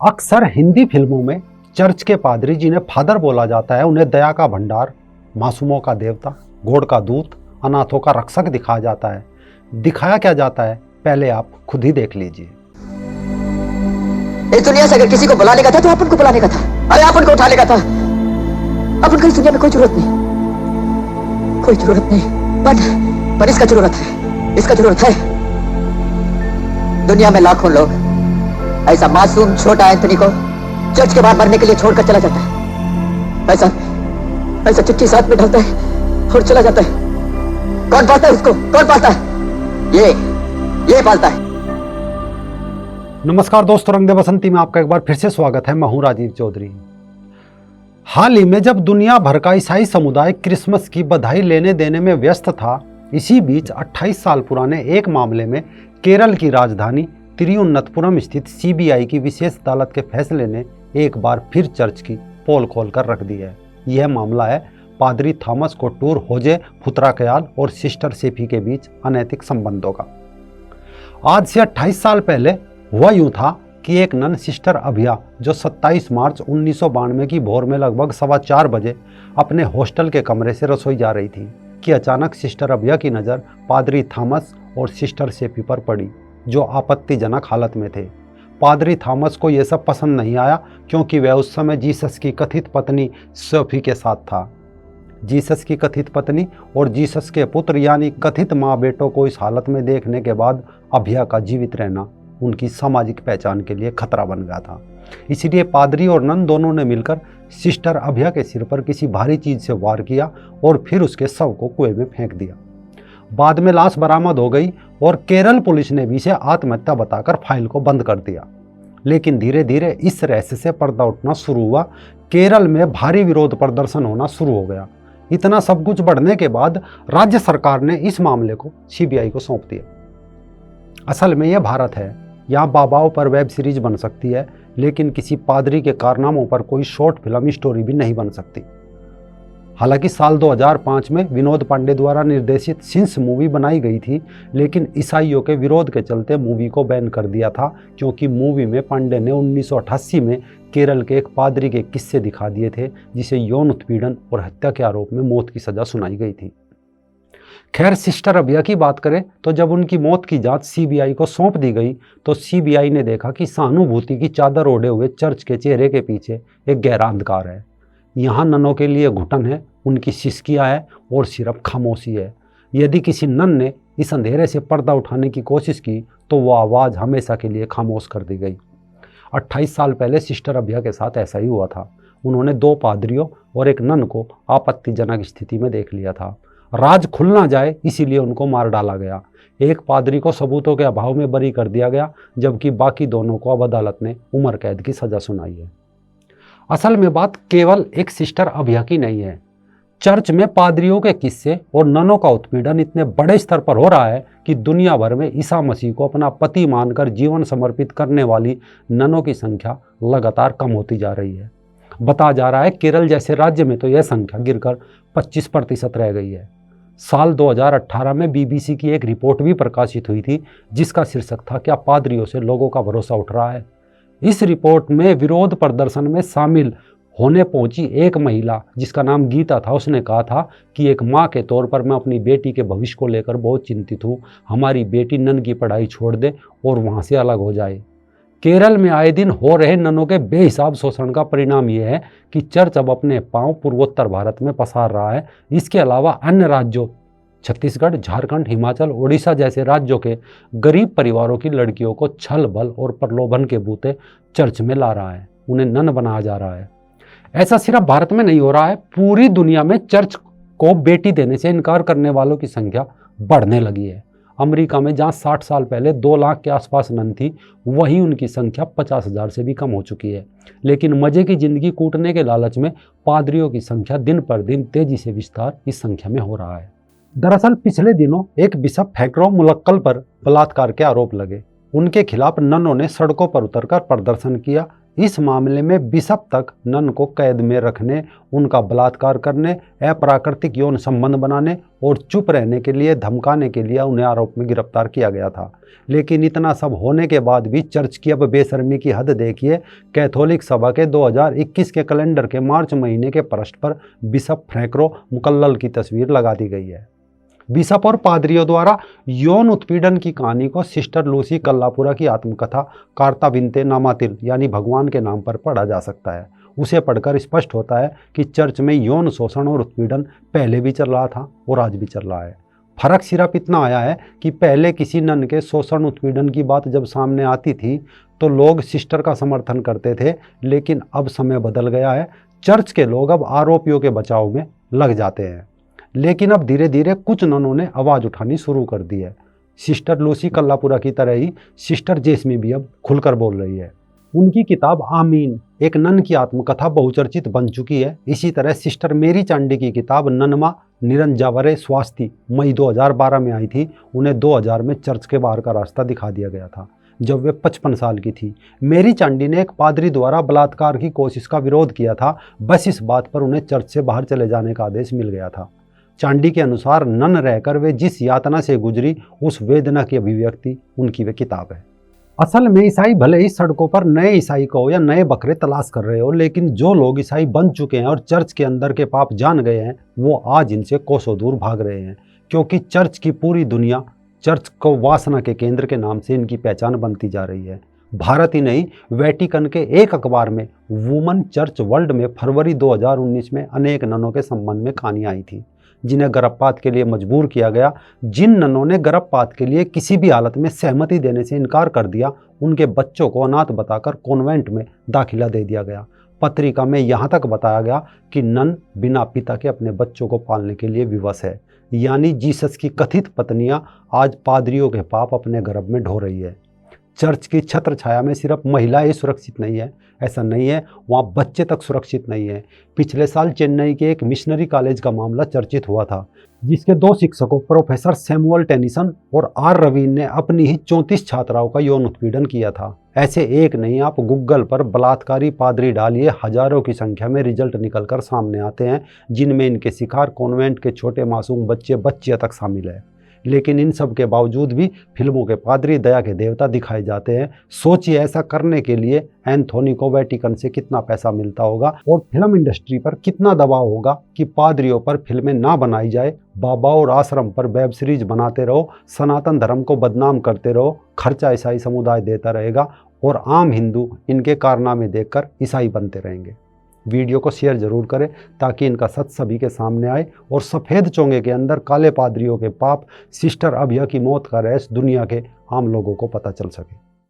अक्सर हिंदी फिल्मों में चर्च के पादरी जिन्हें फादर बोला जाता है, उन्हें दया का भंडार, मासूमों का देवता, गॉड का दूत, अनाथों का रक्षक दिखाया जाता है। दिखाया क्या जाता है, पहले आप खुद ही देख लीजिए। इस दुनिया से अगर किसी को बुलाने का था तो अपन को बुलाने का था। अरे अपन को उठाने का था। अपन को इस दुनिया में कोई जरूरत नहीं, कोई जरूरत नहीं, पर इसका जरूरत है, इसका जरूरत है। दुनिया में लाखों लोग ऐसा मासूम छोटा एंथनी को चर्च के बाहर मरने के लिए छोड़कर चला जाता है। ऐसा चिट्ठी साथ में डालता है और चला जाता है। कौन पालता है उसको? कौन पालता है? ये पालता है। नमस्कार दोस्तों, रंग दे बसंती में आपका एक बार फिर से स्वागत है। मैं हूं राजीव चौधरी। हाल ही में जब दुनिया भर का ईसाई समुदाय क्रिसमस की बधाई लेने देने में व्यस्त था, इसी बीच 28 साल पुराने एक मामले में केरल की राजधानी तिरुवनंतपुरम स्थित सीबीआई की विशेष अदालत के फैसले ने एक बार फिर चर्च की पोल खोलकर रख दी है। यह मामला है पादरी थॉमस कोट्टूर होजे पुत्राकयाल और सिस्टर सेफी के बीच अनैतिक संबंधों का। आज से 28 साल पहले हुआ यूं था कि एक नन सिस्टर अभिया, जो 27 मार्च 1992 की भोर में लगभग 4:15 बजे अपने हॉस्टल के कमरे से रसोई जा रही थी कि अचानक सिस्टर अभिया की नज़र पादरी थॉमस और सिस्टर सेफी पर पड़ी, जो आपत्तिजनक हालत में थे। पादरी थॉमस को यह सब पसंद नहीं आया, क्योंकि वह उस समय जीसस की कथित पत्नी सोफी के साथ था। जीसस की कथित पत्नी और जीसस के पुत्र यानी कथित माँ बेटों को इस हालत में देखने के बाद अभिया का जीवित रहना उनकी सामाजिक पहचान के लिए खतरा बन गया था। इसलिए पादरी और नन दोनों ने मिलकर सिस्टर अभिया के सिर पर किसी भारी चीज से वार किया और फिर उसके शव को कुएं में फेंक दिया। बाद में लाश बरामद हो गई और केरल पुलिस ने भी इसे आत्महत्या बताकर फाइल को बंद कर दिया। लेकिन धीरे धीरे इस रहस्य से पर्दा उठना शुरू हुआ। केरल में भारी विरोध प्रदर्शन होना शुरू हो गया। इतना सब कुछ बढ़ने के बाद राज्य सरकार ने इस मामले को सीबीआई को सौंप दिया। असल में यह भारत है, यहाँ बाबाओं पर वेब सीरीज बन सकती है, लेकिन किसी पादरी के कारनामों पर कोई शॉर्ट फिल्म स्टोरी भी नहीं बन सकती। हालांकि साल 2005 में विनोद पांडे द्वारा निर्देशित सिंस मूवी बनाई गई थी, लेकिन ईसाइयों के विरोध के चलते मूवी को बैन कर दिया था, क्योंकि मूवी में पांडे ने 1988 में केरल के एक पादरी के किस्से दिखा दिए थे, जिसे यौन उत्पीड़न और हत्या के आरोप में मौत की सजा सुनाई गई थी। खैर, सिस्टर अभिया की बात करें तो जब उनकी मौत की जांच सीबीआई को सौंप दी गई तो सीबीआई ने देखा कि सहानुभूति की चादर ओढ़े हुए चर्च के चेहरे के पीछे एक गहरा अंधकार है। यहाँ ननों के लिए घुटन है, उनकी सिसकियाँ है और सिर्फ खामोशी है। यदि किसी नन ने इस अंधेरे से पर्दा उठाने की कोशिश की तो वो आवाज़ हमेशा के लिए खामोश कर दी गई। 28 साल पहले सिस्टर अभिया के साथ ऐसा ही हुआ था। उन्होंने 2 पादरियों और एक नन को आपत्तिजनक स्थिति में देख लिया था। राज खुल ना जाए इसीलिए उनको मार डाला गया। एक पादरी को सबूतों के अभाव में बरी कर दिया गया, जबकि बाकी दोनों को अब अदालत ने उम्र कैद की सजा सुनाई है। असल में बात केवल एक सिस्टर अभिया की नहीं है। चर्च में पादरियों के किस्से और ननों का उत्पीड़न इतने बड़े स्तर पर हो रहा है कि दुनिया भर में ईसा मसीह को अपना पति मानकर जीवन समर्पित करने वाली ननों की संख्या लगातार कम होती जा रही है। बताया जा रहा है केरल जैसे राज्य में तो यह संख्या गिरकर 25% रह गई है। साल 2018 में बीबीसी की एक रिपोर्ट भी प्रकाशित हुई थी, जिसका शीर्षक था क्या पादरियों से लोगों का भरोसा उठ रहा है। इस रिपोर्ट में विरोध प्रदर्शन में शामिल होने पहुंची एक महिला, जिसका नाम गीता था, उसने कहा था कि एक माँ के तौर पर मैं अपनी बेटी के भविष्य को लेकर बहुत चिंतित हूँ। हमारी बेटी नन की पढ़ाई छोड़ दे और वहाँ से अलग हो जाए। केरल में आए दिन हो रहे ननों के बेहिसाब शोषण का परिणाम यह है कि चर्च अब अपने पांव पूर्वोत्तर भारत में पसार रहा है। इसके अलावा अन्य राज्यों छत्तीसगढ़, झारखंड, हिमाचल, ओडिशा जैसे राज्यों के गरीब परिवारों की लड़कियों को छल बल और प्रलोभन के बूते चर्च में ला रहा है, उन्हें नन बनाया जा रहा है। ऐसा सिर्फ भारत में नहीं हो रहा है, पूरी दुनिया में चर्च को बेटी देने से इनकार करने वालों की संख्या बढ़ने लगी है। अमेरिका में जहां 60 साल पहले 2 लाख के आसपास नन थी, वहीं उनकी संख्या 50,000 से भी कम हो चुकी है। लेकिन मजे की जिंदगी कूटने के लालच में पादरियों की संख्या दिन पर दिन तेजी से विस्तार इस संख्या में हो रहा है। दरअसल पिछले दिनों एक बिशप फैक्रो मुलक्कल पर बलात्कार के आरोप लगे। उनके खिलाफ ननों ने सड़कों पर उतरकर प्रदर्शन किया, इस मामले में बिशप तक नन को कैद में रखने, उनका बलात्कार करने, अप्राकृतिक यौन संबंध बनाने और चुप रहने के लिए धमकाने के लिए उन्हें आरोप में गिरफ्तार किया गया था। लेकिन इतना सब होने के बाद भी चर्च की अब बेशर्मी की हद देखिए। कैथोलिक सभा के 2021 के कैलेंडर के मार्च महीने के पृष्ठ पर बिशप फ्रैंको मुकल्लल की तस्वीर लगा दी गई है। बिशप और पादरियों द्वारा यौन उत्पीड़न की कहानी को सिस्टर लूसी कल्लापुरा की आत्मकथा कार्ता बिनते नामातिल यानी भगवान के नाम पर पढ़ा जा सकता है। उसे पढ़कर स्पष्ट होता है कि चर्च में यौन शोषण और उत्पीड़न पहले भी चल रहा था और आज भी चल रहा है। फर्क सिर्फ इतना आया है कि पहले किसी नन के शोषण उत्पीड़न की बात जब सामने आती थी तो लोग सिस्टर का समर्थन करते थे, लेकिन अब समय बदल गया है। चर्च के लोग अब आरोपियों के बचाव में लग जाते हैं। लेकिन अब धीरे धीरे कुछ ननों ने आवाज़ उठानी शुरू कर दी है। सिस्टर लूसी कल्लापुरा की तरह ही सिस्टर जेस्मी भी अब खुलकर बोल रही है। उनकी किताब आमीन एक नन की आत्मकथा बहुचर्चित बन चुकी है। इसी तरह सिस्टर मेरी चांडी की किताब ननमा निरंजावरे स्वास्थी मई 2012 में आई थी। उन्हें 2000 में चर्च के बाहर का रास्ता दिखा दिया गया था जब वे 55 साल की थी। मेरी चांडी ने एक पादरी द्वारा बलात्कार की कोशिश का विरोध किया था। बस इस बात पर उन्हें चर्च से बाहर चले जाने का आदेश मिल गया था। चांडी के अनुसार नन रहकर वे जिस यातना से गुजरी उस वेदना की अभिव्यक्ति उनकी वे किताब है। असल में ईसाई भले ही सड़कों पर नए ईसाई को या नए बकरे तलाश कर रहे हो, लेकिन जो लोग ईसाई बन चुके हैं और चर्च के अंदर के पाप जान गए हैं वो आज इनसे कोसों दूर भाग रहे हैं, क्योंकि चर्च की पूरी दुनिया चर्च को वासना के केंद्र के नाम से इनकी पहचान बनती जा रही है। भारत ही नहीं, वेटिकन के एक अखबार में वुमन चर्च वर्ल्ड में फरवरी 2019 में अनेक ननों के संबंध में कहानियां आई थी जिन्हें गर्भपात के लिए मजबूर किया गया। जिन ननों ने गर्भपात के लिए किसी भी हालत में सहमति देने से इनकार कर दिया, उनके बच्चों को अनाथ बताकर कॉन्वेंट में दाखिला दे दिया गया। पत्रिका में यहाँ तक बताया गया कि नन बिना पिता के अपने बच्चों को पालने के लिए विवश है। यानी जीसस की कथित पत्नियां आज पादरियों के पाप अपने गर्भ में ढो रही है। चर्च की छत्र छाया में सिर्फ महिलाएं ही सुरक्षित नहीं है, ऐसा नहीं है, वहाँ बच्चे तक सुरक्षित नहीं है। पिछले साल चेन्नई के एक मिशनरी कॉलेज का मामला चर्चित हुआ था, जिसके 2 शिक्षकों प्रोफेसर सैमुअल टेनिसन और आर रवीन ने अपनी ही 34 छात्राओं का यौन उत्पीड़न किया था। ऐसे एक नहीं, आप गूगल पर बलात्कारी पादरी डालिए, हजारों की संख्या में रिजल्ट निकलकर सामने आते हैं, जिनमें इनके शिकार कॉन्वेंट के छोटे मासूम बच्चियां तक शामिल है। लेकिन इन सब के बावजूद भी फिल्मों के पादरी दया के देवता दिखाए जाते हैं। सोचिए ऐसा करने के लिए एंथोनी को वेटिकन से कितना पैसा मिलता होगा और फिल्म इंडस्ट्री पर कितना दबाव होगा कि पादरियों पर फिल्में ना बनाई जाए, बाबा और आश्रम पर वेब सीरीज बनाते रहो, सनातन धर्म को बदनाम करते रहो, खर्चा ईसाई समुदाय देता रहेगा और आम हिंदू इनके कारनामे देखकर ईसाई बनते रहेंगे। वीडियो को शेयर जरूर करें ताकि इनका सच सभी के सामने आए और सफ़ेद चोंगे के अंदर काले पादरियों के पाप, सिस्टर अभया की मौत का रहस्य दुनिया के आम लोगों को पता चल सके।